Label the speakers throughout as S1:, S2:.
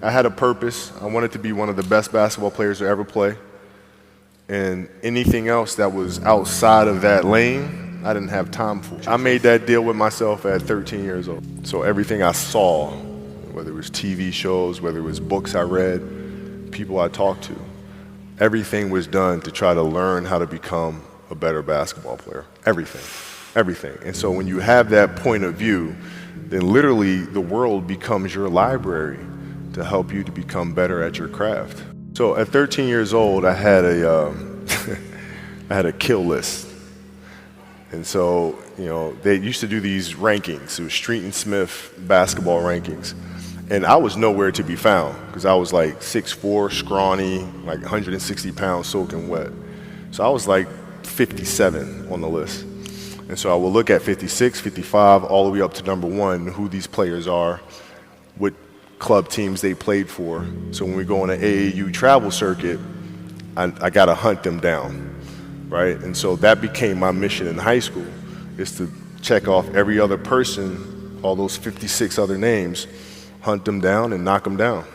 S1: I had a purpose. I wanted to be one of the best basketball players to ever play. And anything else that was outside of that lane, I didn't have time for. I made that deal with myself at 13 years old. So everything I saw, whether it was TV shows, whether it was books I read, people I talked to, everything was done to try to learn how to become a better basketball player. Everything, everything. And so when you have that point of view, then literally the world becomes your library to help you to become better at your craft. So at 13 years old, I had a, I had a kill list. And so, you know, they used to do these rankings. It was Street and Smith basketball rankings. And I was nowhere to be found because I was like 6'4", scrawny, like 160 pounds soaking wet. So I was like 57 on the list. And so I will look at 56, 55, all the way up to number 1, who these players are, what club teams they played for. So when we go on an AAU travel circuit, I got to hunt them down, right? And so that became my mission in high school, is to check off every other person, all those 56 other names, hunt them down and knock them down.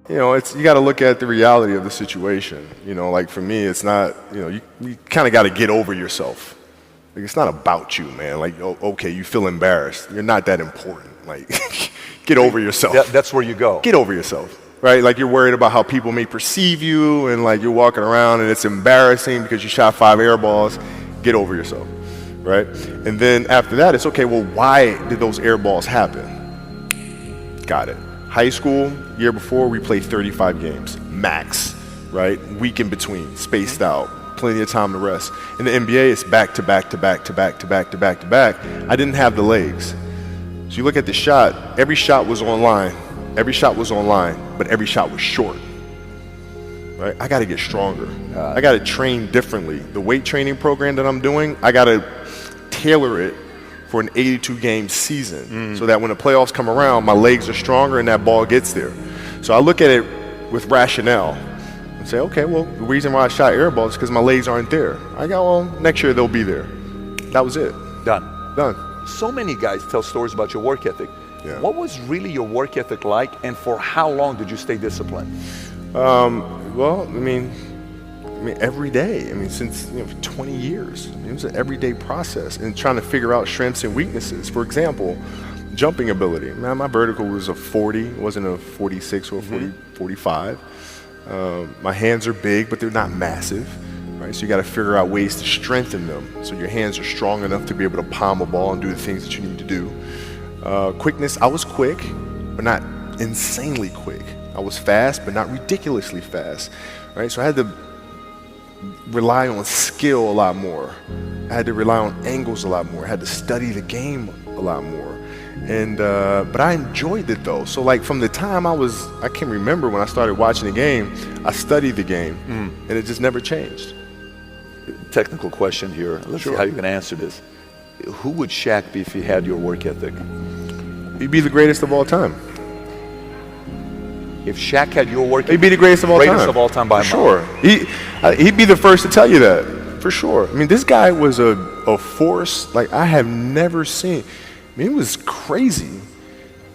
S1: You know, you got to look at the reality of the situation. You know, like for me, it's not, you know, you kind of got to get over yourself. Like, it's not about you, man. Like, oh, okay, you feel embarrassed. You're not that important. Like, get over yourself.
S2: That's where you go.
S1: Get over yourself, right? Like, you're worried about how people may perceive you, and like you're walking around and it's embarrassing because you shot 5 air balls. Get over yourself, right? And then after that, it's okay, well, why did those air balls happen? Got it. High school, year before, we played 35 games, max, right? Week in between, spaced out, plenty of time to rest. In the NBA, it's back to back to back to back to back to back to back. I didn't have the legs. So you look at the shot, every shot was online. Every shot was online, but every shot was short, right? I got to get stronger. I got to train differently. The weight training program that I'm doing, I got to tailor it for an 82-game season so that when the playoffs come around, my legs are stronger and that ball gets there. So I look at it with rationale and say, okay, well, the reason why I shot air balls is because my legs aren't there. I go, well, next year they'll be there. That was it. Done.
S2: So many guys tell stories about your work ethic.
S1: Yeah.
S2: What was really your work ethic like, and for how long did you stay disciplined?
S1: Well, I mean, every day. I mean, since 20 years. It was an everyday process and trying to figure out strengths and weaknesses. For example, jumping ability. Man, my vertical was a 40, it wasn't a 46 or a 45. My hands are big, but they're not massive. Right? So you got to figure out ways to strengthen them so your hands are strong enough to be able to palm a ball and do the things that you need to do. Quickness, I was quick, but not insanely quick. I was fast, but not ridiculously fast. Right? So I had to rely on skill a lot more. I had to rely on angles a lot more. I had to study the game a lot more. And but I enjoyed it though. So like from the time I can remember when I started watching the game, I studied the game and it just never changed.
S2: Technical question here. Let's see how you can answer this. Who would Shaq be if he had your work ethic?
S1: He'd be the greatest of all time.
S2: If Shaq had your work ethic,
S1: he'd be the greatest of all time.
S2: Greatest of all time by a mile.
S1: Sure. He'd be the first to tell you that, for sure. I mean, this guy was a force like I have never seen. I mean, it was crazy.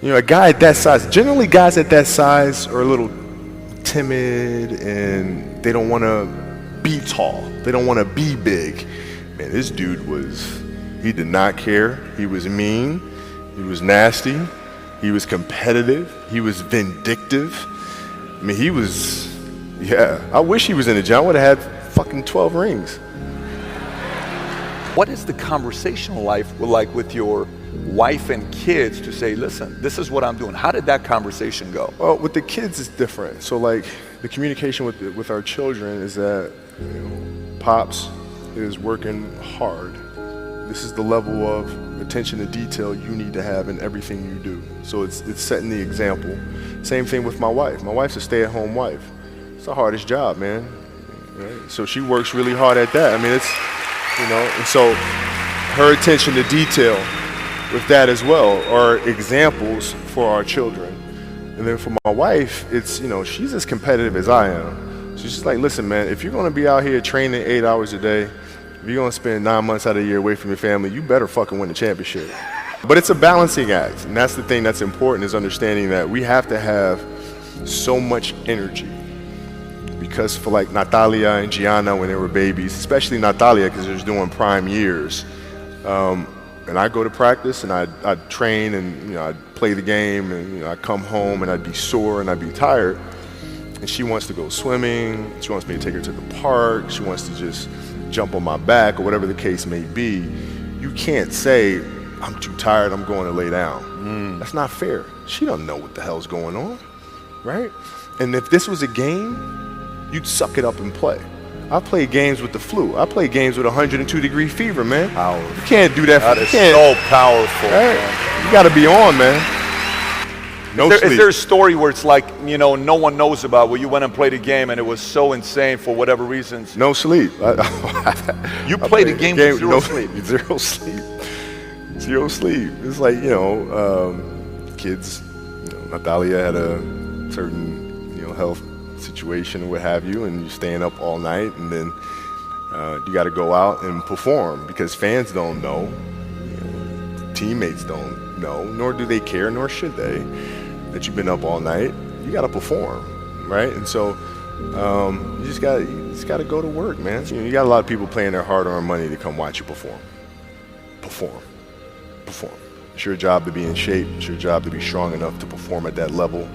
S1: You know, a guy at that size, generally guys at that size are a little timid and they don't want to be tall. They don't want to be big. Man, this dude he did not care. He was mean. He was nasty. He was competitive. He was vindictive. I mean, I wish he was in the gym. I would have had fucking 12 rings.
S2: What is the conversational life like with your wife and kids to say, listen, this is what I'm doing? How did that conversation go?
S1: Well, with the kids, it's different. So like the communication with our children is that Pops is working hard. This is the level of attention to detail you need to have in everything you do. So it's setting the example. Same thing with my wife. My wife's a stay-at-home wife. It's the hardest job, man. Right? So she works really hard at that. I mean, it's, and so her attention to detail with that as well are examples for our children. And then for my wife, it's, she's as competitive as I am. So she's like, listen, man, if you're going to be out here training 8 hours a day, if you're going to spend 9 months out of the year away from your family, you better fucking win the championship. But it's a balancing act, and that's the thing that's important, is understanding that we have to have so much energy. Because for like Natalia and Gianna when they were babies, especially Natalia because she was doing prime years, and I go to practice and I'd train and I'd play the game and I'd come home and I'd be sore and I'd be tired, and she wants to go swimming, she wants me to take her to the park, she wants to just jump on my back or whatever the case may be. You can't say, I'm too tired, I'm going to lay down. That's not fair. She doesn't know what the hell's going on, right? And if this was a game, you'd suck it up and play. I played games with the flu. I played games with 102-degree fever, man.
S2: Powerful.
S1: You can't do that.
S2: That is so powerful.
S1: Right?
S2: Man.
S1: You got to be on, man. No sleep.
S2: Is there a story where it's like, no one knows about, where you went and played a game and it was so insane for whatever reasons?
S1: No sleep.
S2: You played a game with zero sleep.
S1: Zero sleep. Zero sleep. It's like, kids, Natalia had a certain, health situation or what have you, and you're staying up all night, and then you got to go out and perform because fans don't know, teammates don't know, nor do they care, nor should they, that you've been up all night. You got to perform, right? And so you just got to go to work, man. You got a lot of people paying their hard-earned money to come watch you perform. It's your job to be in shape. It's your job to be strong enough to perform at that level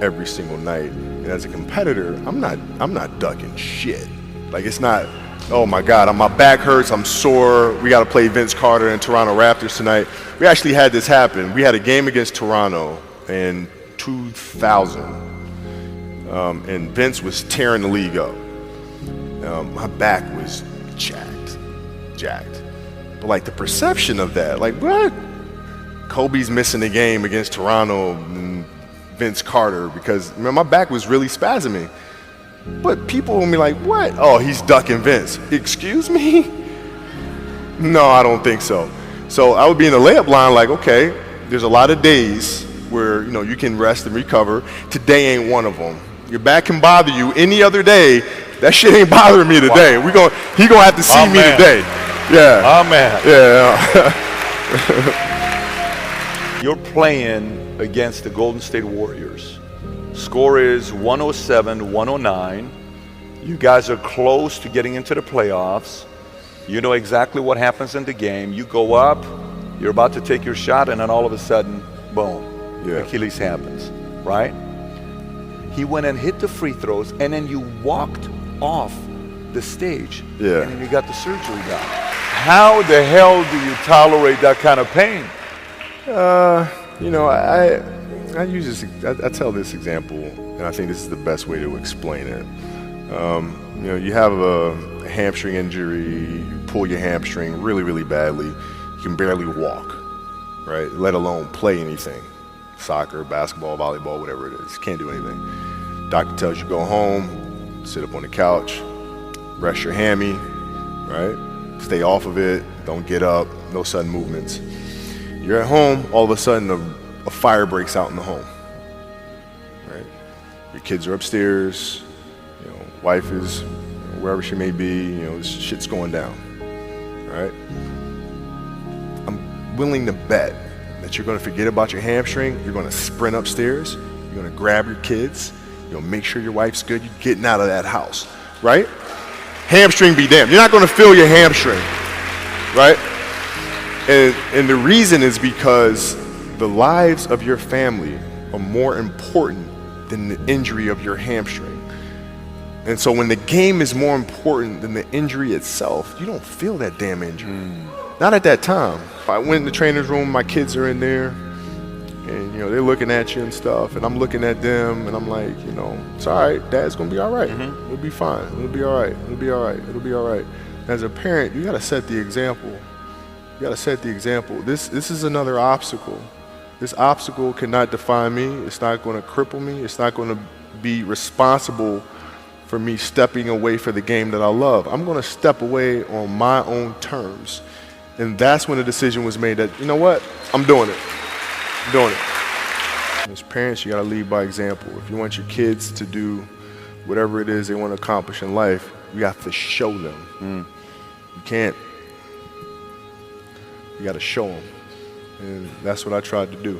S1: every single night. And as a competitor, I'm not ducking shit. Like, it's not, oh my God, my back hurts, I'm sore, we got to play Vince Carter and Toronto Raptors tonight. We actually had this happen. We had a game against Toronto in 2000, and Vince was tearing the league up. My back was jacked. But like the perception of that, like, what? Kobe's missing the game against Toronto and Vince Carter because my back was really spasming. But people will be like, what? Oh, he's ducking Vince. Excuse me? No, I don't think so. So I would be in the layup line like, okay, there's a lot of days where you can rest and recover. Today ain't one of them. Your back can bother you any other day. That shit ain't bothering me today.
S2: Wow.
S1: He gonna have to see me today. Yeah.
S2: Amen.
S1: Yeah.
S2: You're playing against the Golden State Warriors. Score is 107-109. You guys are close to getting into the playoffs. You know exactly what happens in the game. You go up, you're about to take your shot, and then all of a sudden, boom, Achilles happens, right? He went and hit the free throws, and then you walked off the stage, and then you got the surgery done. How the hell do you tolerate that kind of pain?
S1: I use this. I tell this example, and I think this is the best way to explain it. You have a hamstring injury, you pull your hamstring really, really badly. You can barely walk, right? Let alone play anything, soccer, basketball, volleyball, whatever it is. You can't do anything. Doctor tells you go home, sit up on the couch, rest your hammy, right? Stay off of it. Don't get up. No sudden movements. You're at home, all of a sudden a fire breaks out in the home, right? Your kids are upstairs, wife is wherever she may be, shit's going down, right? I'm willing to bet that you're gonna forget about your hamstring, you're gonna sprint upstairs, you're gonna grab your kids, you're gonna make sure your wife's good, you're getting out of that house, right? Hamstring be damned. You're not gonna feel your hamstring, right? And the reason is because the lives of your family are more important than the injury of your hamstring. And so when the game is more important than the injury itself, you don't feel that damn injury. Not at that time. I went in the trainer's room, my kids are in there, and they're looking at you and stuff, and I'm looking at them, and I'm like, it's all right, Dad's gonna be all right. It'll be fine. It'll be all right. It'll be all right. It'll be all right. As a parent, you gotta set the example. You gotta set the example. This is another obstacle. This obstacle cannot define me. It's not gonna cripple me. It's not gonna be responsible for me stepping away for the game that I love. I'm gonna step away on my own terms. And that's when the decision was made that, you know what, I'm doing it. I'm doing it. As parents, you gotta lead by example. If you want your kids to do whatever it is they wanna accomplish in life, you have to show them. You can't, you gotta show them. And that's what I tried to do.